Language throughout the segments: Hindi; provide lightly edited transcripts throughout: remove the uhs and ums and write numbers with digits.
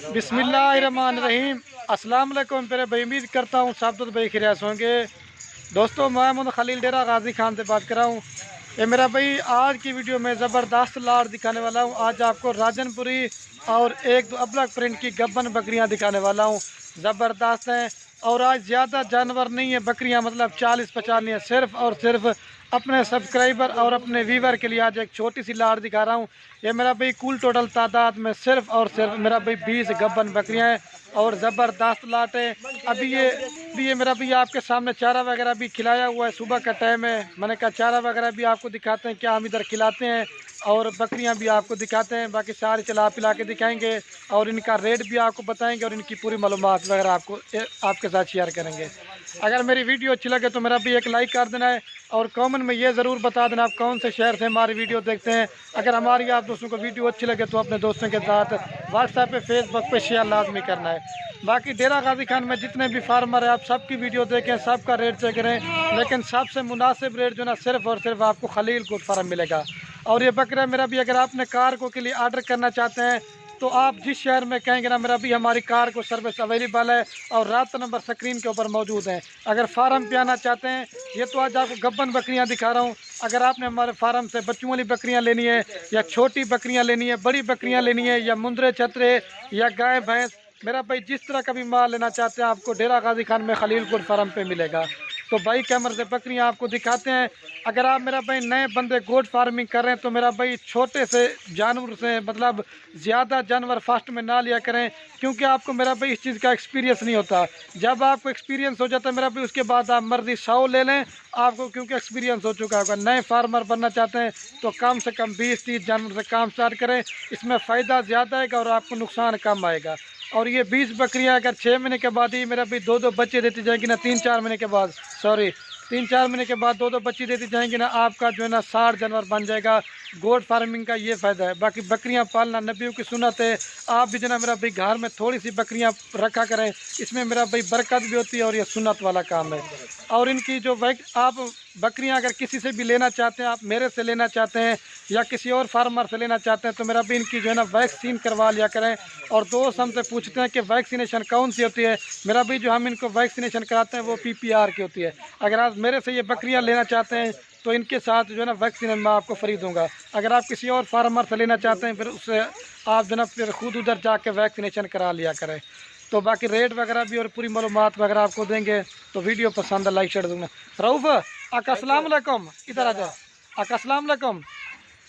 बिस्मिल्लाहिर्रहमानिर्रहीम। अस्सलाम वालेकुम मेरे भाई, उम्मीद करता हूँ सब तो भाई खिरियास होंगे। दोस्तों, मैं मोहम्मद खलील डेरा गाजी खान से बात कर रहा हूँ। ये मेरा भाई आज की वीडियो में ज़बरदस्त लाट दिखाने वाला हूँ। आज आपको राजनपुरी और एक दो अबलग प्रिंट की गब्बन बकरियाँ दिखाने वाला हूँ। ज़बरदस्त हैं और आज ज़्यादा जानवर नहीं है, बकरियाँ मतलब 40-50 नहीं है, सिर्फ और सिर्फ अपने सब्सक्राइबर और अपने व्यूवर के लिए आज एक छोटी सी लाट दिखा रहा हूँ। ये मेरा भाई कुल टोटल तादाद में सिर्फ और सिर्फ मेरा भाई 20 गब्बन बकरियाँ हैं और ज़बरदस्त लाट है। अभी ये मेरा भाई आपके सामने चारा वगैरह भी खिलाया हुआ है, सुबह का टाइम है। मैंने कहा चारा वगैरह भी आपको दिखाते हैं, क्या हम इधर खिलाते हैं और बकरियां भी आपको दिखाते हैं। बाकी सारी चला पिला के दिखाएंगे और इनका रेट भी आपको बताएंगे और इनकी पूरी मालूमात वगैरह आपके साथ शेयर करेंगे। अगर मेरी वीडियो अच्छी लगे तो मेरा भी एक लाइक कर देना है और कमेंट में ये ज़रूर बता देना आप कौन से शहर से हमारी वीडियो देखते हैं। अगर हमारी आप दोस्तों को वीडियो अच्छी लगे तो अपने दोस्तों के साथ व्हाट्सएप पे, फेसबुक पे शेयर लाजमी करना है। बाकी डेरा गाजी खान में जितने भी फार्मर हैं आप सबकी वीडियो देखें, सबका रेट चेक करें, लेकिन सबसे मुनासिब रेट जो ना सिर्फ और सिर्फ आपको खलील गोट फार्म मिलेगा। और ये बकरा मेरा भी अगर आपने कार को के लिए ऑर्डर करना चाहते हैं तो आप जिस शहर में कहेंगे ना मेरा भी हमारी कार को सर्विस अवेलेबल है और रात नंबर स्क्रीन के ऊपर मौजूद है। अगर फार्म पे आना चाहते हैं, ये तो आज आपको गब्बन बकरियां दिखा रहा हूँ। अगर आपने हमारे फार्म से बच्चों वाली बकरियां लेनी है या छोटी बकरियां लेनी है, बड़ी बकरियां लेनी है या मुंदरे छतरे या गाय भैंस, मेरा भाई जिस तरह का भी माल लेना चाहते हैं आपको डेरा गाजी खान में खलीलपुर फार्म पे मिलेगा। तो भाई कैमरे से बकरियां आपको दिखाते हैं। अगर आप मेरा भाई नए बंदे गोट फार्मिंग कर रहे हैं तो मेरा भाई छोटे से जानवर से मतलब ज़्यादा जानवर फास्ट में ना लिया करें, क्योंकि आपको मेरा भाई इस चीज़ का एक्सपीरियंस नहीं होता। जब आपको एक्सपीरियंस हो जाता है मेरा भाई उसके बाद आप मर्जी 100 ले लें आपको, क्योंकि एक्सपीरियंस हो चुका होगा। नए फार्मर बनना चाहते हैं तो कम से कम 20-30 जानवर से काम स्टार्ट करें, इसमें फ़ायदा ज़्यादा आएगा और आपको नुकसान कम आएगा। और ये 20 बकरियां अगर 6 महीने के बाद ही मेरा भी 2-2 बच्चे देती जाएंगी ना, 3-4 महीने के बाद, सॉरी 3-4 महीने के बाद 2-2 बच्ची देती जाएंगी ना, आपका जो है ना 60 जानवर बन जाएगा। गोट फार्मिंग का ये फ़ायदा है। बाकी बकरियां पालना नबियों की सुन्नत है। आप भी जो ना मेरा भाई घर में थोड़ी सी बकरियां रखा करें, इसमें मेरा भाई बरकत भी होती है और ये सुन्नत वाला काम है। और इनकी जो आप बकरियां अगर किसी से भी लेना चाहते हैं, आप मेरे से लेना चाहते हैं या किसी और फार्मर से लेना चाहते हैं तो मेरा भी इनकी जो है ना वैक्सीन करवा लिया करें। और दोस्त हमसे पूछते हैं कि वैक्सीनेशन कौन सी होती है, मेरा भी जो हम इनको वैक्सीनेशन कराते हैं वो PPR की होती है। अगर आप मेरे से ये बकरियां लेना चाहते हैं तो इनके साथ जो है ना वैक्सीन मैं आपको फ्री दूंगा। अगर आप किसी और फार्मर से लेना चाहते हैं फिर उससे आप जो ना फिर खुद उधर जाके वैक्सीनेशन करा लिया करें। तो बाकी रेट वगैरह भी और पूरी मालूमात वगैरह आपको देंगे। तो वीडियो पसंद है लाइक शेयर दूंगा। रऊफ़ आका अस्सलाम वालेकुम, इधर आ जाओ। आका अस्सलाम वालेकुम।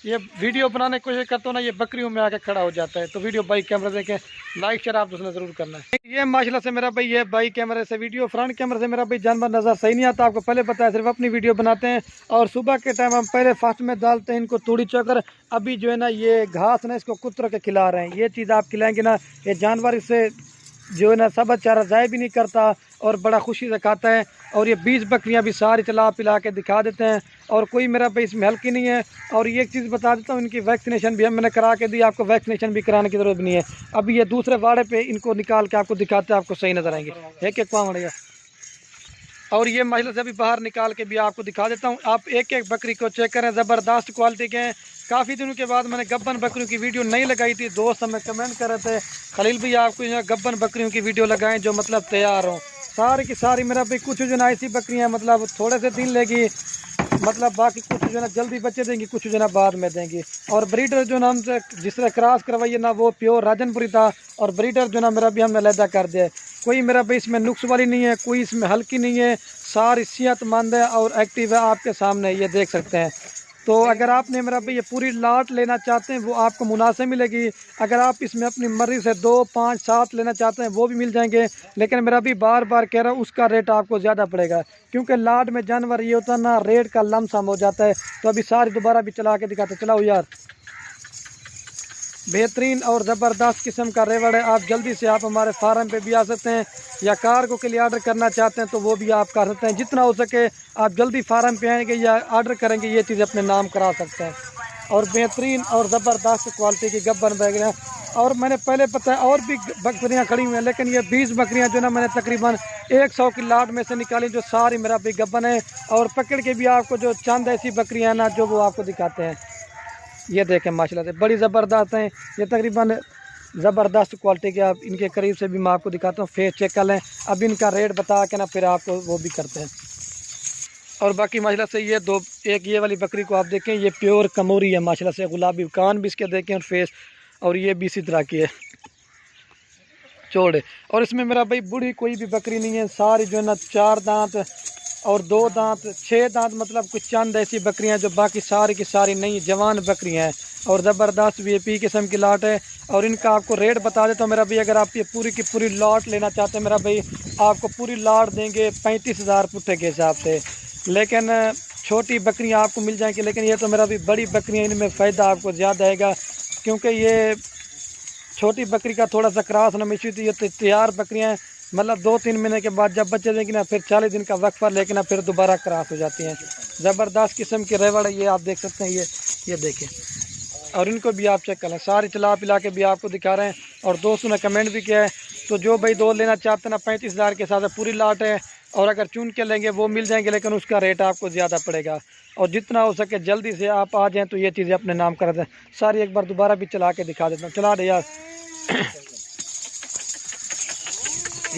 ये वीडियो बनाने की कोशिश करता हूँ ना, ये बकरियों में आके खड़ा हो जाता है। तो वीडियो बाई कैमरे देखें, लाइक शेयर आप उसने ज़रूर करना है। ये माशाल्लाह से मेरा भाई ये बाई कैमरे से वीडियो, फ्रंट कैमरे से मेरा भाई जानवर नज़र सही नहीं आता। आपको पहले पता है सिर्फ अपनी वीडियो बनाते हैं और सुबह के टाइम हम पहले फर्स्ट में डालते हैं इनको तूड़ी चोकर। अभी जो है ना ये घास ना इसको कुतर के खिला रहे हैं। ये चीज़ आप खिलाएंगे ना, ये जानवर इससे जो है ना सब चारा ज़ाय भी नहीं करता और बड़ा खुशी से खाता है। और ये 20 बकरियां भी सारी चला पिला के दिखा देते हैं और कोई मेरा भाई इसमें हल्की नहीं है। और ये एक चीज़ बता देता हूँ, इनकी वैक्सीनेशन भी मैंने करा के दी, आपको वैक्सीनेशन भी कराने की ज़रूरत नहीं है। अभी ये दूसरे वाड़े पे इनको निकाल के आपको दिखाते हैं, आपको सही नज़र आएंगे। एक एक पाँव बढ़ेगा और ये महिला से भी बाहर निकाल के भी आपको दिखा देता हूँ। आप एक एक बकरी को चेक करें, ज़बरदस्त क्वालिटी के हैं। काफ़ी दिनों के बाद मैंने गब्बन बकरियों की वीडियो नहीं लगाई थी। दोस्त हमें कमेंट कर रहे थे खलील भी आपको यहाँ गब्बन बकरियों की वीडियो लगाएं जो मतलब तैयार हो। सारी की सारी मेरा भाई कुछ जो ना ऐसी बकरियाँ मतलब थोड़े से दिन लेगी, मतलब बाकी कुछ जो ना जल्दी बच्चे देंगी, कुछ जो ना बाद में देंगी। और ब्रीडर जो ना हमसे जिस तरह क्रॉस करवाइए ना वो प्योर राजनपुरी था और ब्रीडर जो ना मेरा भी हमने अलहदा कर दिया है। कोई मेरा भाई इसमें नुक्स वाली नहीं है, कोई इसमें हल्की नहीं है, सारी सेहतमंद है और एक्टिव है। आपके सामने ये देख सकते हैं। तो अगर आपने मेरा भाई ये पूरी लाट लेना चाहते हैं वो आपको मुनासिब मिलेगी। अगर आप इसमें अपनी मर्ज़ी से 2, 5, 7 लेना चाहते हैं वो भी मिल जाएंगे, लेकिन मेरा भी बार बार कह रहा हूँ उसका रेट आपको ज़्यादा पड़ेगा, क्योंकि लाट में जानवर ये होता है ना रेट का लमसम हो जाता है। तो अभी सारी दोबारा भी चला के दिखाते, चलाओ यार। बेहतरीन और ज़बरदस्त किस्म का रेवड़ है। आप जल्दी से आप हमारे फार्म पे भी आ सकते हैं या कार्गो के लिए ऑर्डर करना चाहते हैं तो वो भी आप कर सकते हैं। जितना हो सके आप जल्दी फार्म पे आएंगे या ऑर्डर करेंगे ये चीज़ अपने नाम करा सकते हैं। और बेहतरीन और ज़बरदस्त क्वालिटी की गब्बन बकरियाँ। और मैंने पहले पता है और भी बकरियाँ खड़ी हुई हैं, लेकिन ये 20 बकरियाँ जो ना मैंने तकरीबन 100 की लाट में से निकाली जो सारी मेरा भी गब्बन है। और पकड़ के भी आपको जो चंद ऐसी बकरियाँ ना जो वो आपको दिखाते हैं। ये देखें माशाल्लाह से बड़ी ज़बरदस्त हैं। ये तकरीबन ज़बरदस्त क्वालिटी के। आप इनके करीब से भी मैं आपको दिखाता हूँ, फेस चेक कर लें। अब इनका रेट बता के ना फिर आपको वो भी करते हैं। और बाकी माशाल्लाह से ये दो, एक ये वाली बकरी को आप देखें, ये प्योर कमोरी है माशाल्लाह से, गुलाबी कान भी इसके देखें और फेस, और ये भी इसी तरह की है चौड़े। और इसमें मेरा भाई बूढ़ी कोई भी बकरी नहीं है, सारी जो है ना 4 दांत और 2 दांत 6 दांत, मतलब कुछ चंद ऐसी बकरियां जो बाकी सारी की सारी नई जवान बकरियां हैं और ज़बरदस्त वीआईपी किस्म की लाट है। और इनका आपको रेट बता देता हूँ मेरा भाई, अगर आप ये पूरी की पूरी लाट लेना चाहते हैं मेरा भाई, आपको पूरी लाट देंगे 35,000 पुट्टे के हिसाब से। लेकिन छोटी बकरियाँ आपको मिल जाएंगी, लेकिन ये तो मेरा भी बड़ी बकरियाँ, इनमें फ़ायदा आपको ज़्यादा आएगा, क्योंकि ये छोटी बकरी का थोड़ा सा क्रॉस ना मिशी थी। ये तो तैयार बकरियाँ हैं, मतलब 2-3 महीने के बाद जब बच्चे देंगी ना फिर 40 दिन का वक्फा, लेकिन ना फिर दोबारा क्रॉस हो जाती हैं। ज़बरदस्त किस्म की रेवड़ है ये, आप देख सकते हैं ये देखें। और इनको भी आप चेक कर लें, सारी चला पिला के भी आपको दिखा रहे हैं। और दोस्तों ने कमेंट भी किया है, तो जो भाई 2 लेना चाहते हैं ना 35,000 के साथ पूरी लाट है, और अगर चुन के लेंगे वो मिल जाएंगे, लेकिन उसका रेट आपको ज़्यादा पड़ेगा। और जितना हो सके जल्दी से आप आ जाएँ तो ये चीज़ें अपने नाम कर दें। सारी एक बार दोबारा भी चला के दिखा देता हूँ, चला दे यार।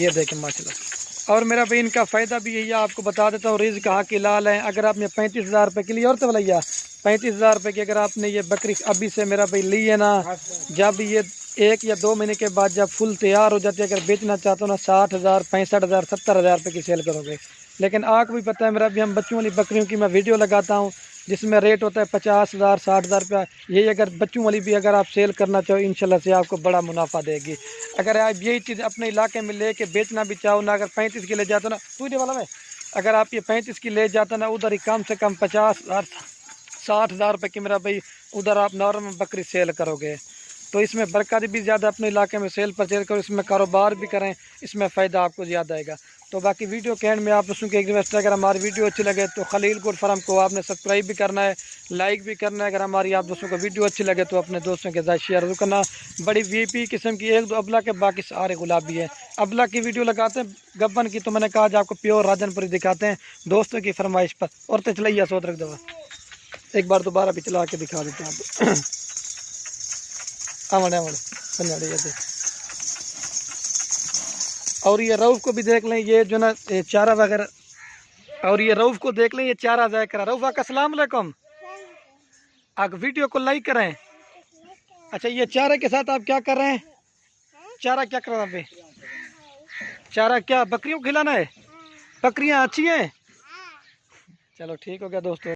ये देखें माशाल्लाह। और मेरा भाई इनका फ़ायदा भी यही है, आपको बता देता हूँ, रिज़्क़ कहाँ की लाल है। अगर आपने 35,000 रुपये के लिए, और तो भैया 35,000 रुपये की अगर आपने ये बकरी अभी से मेरा भाई ली है ना, जब ये 1 या 2 महीने के बाद जब फुल तैयार हो जाती है, अगर बेचना चाहते हो ना 60,000, 65,000, 70,000 रुपये की सेल करोगे। लेकिन आपको भी पता है मेरा भी, हम बच्चों वाली बकरियों की मैं वीडियो लगाता हूँ जिसमें रेट होता है 50,000, 60,000 रुपया। यही अगर बच्चों वाली भी अगर आप सेल करना चाहो, इंशाल्लाह से आपको बड़ा मुनाफा देगी। अगर आप यही चीज़ अपने इलाके में लेके बेचना भी चाहो ना, अगर 35 की ले जाते हो ना, पूरे वाला में अगर आप ये 35 की ले जाते ना, उधर ही कम से कम 50,000, 60,000 रुपये की मेरा भाई उधर आप नॉर्मल बकरी सेल करोगे। तो इसमें बरकत भी ज़्यादा, अपने इलाके में सेल परचेज करो, इसमें कारोबार भी करें, इसमें फ़ायदा आपको ज़्यादा आएगा। तो बाकी वीडियो के एंड में आप दोस्तों की एक रिक्वेस्ट है, अगर हमारी वीडियो अच्छी लगे तो खलील गोट फार्म को आपने सब्सक्राइब भी करना है, लाइक भी करना है। अगर हमारी आप दोस्तों को वीडियो अच्छी लगे तो अपने दोस्तों के साथ शेयर जरूर करना। बड़ी वीआईपी किस्म की 1-2 अबला के, बाकी सारे गुलाबी है। अबला की वीडियो लगाते हैं गब्बन की, तो मैंने कहा आज आपको प्योर राजनपुरी दिखाते हैं दोस्तों की फरमाइश पर। और तो चलाइए 100 रख दवा, एक बार दोबारा भी चला के दिखा देते हैं आप। आमड़े आमड़े पंजाड़ी जाते। और ये रऊफ को भी देख लें, ये जो ना ये चारा वगैरह, और ये रऊफ को देख लें, ये चारा जाया करा। रऊफ अस्सलाम वालेकुम, आप वीडियो को लाइक करें। अच्छा, ये चारे के साथ आप क्या कर रहे हैं? चारा क्या कर रहे हैं? चारा क्या बकरियों को खिलाना है? बकरियां अच्छी हैं, चलो ठीक हो गया दोस्तों।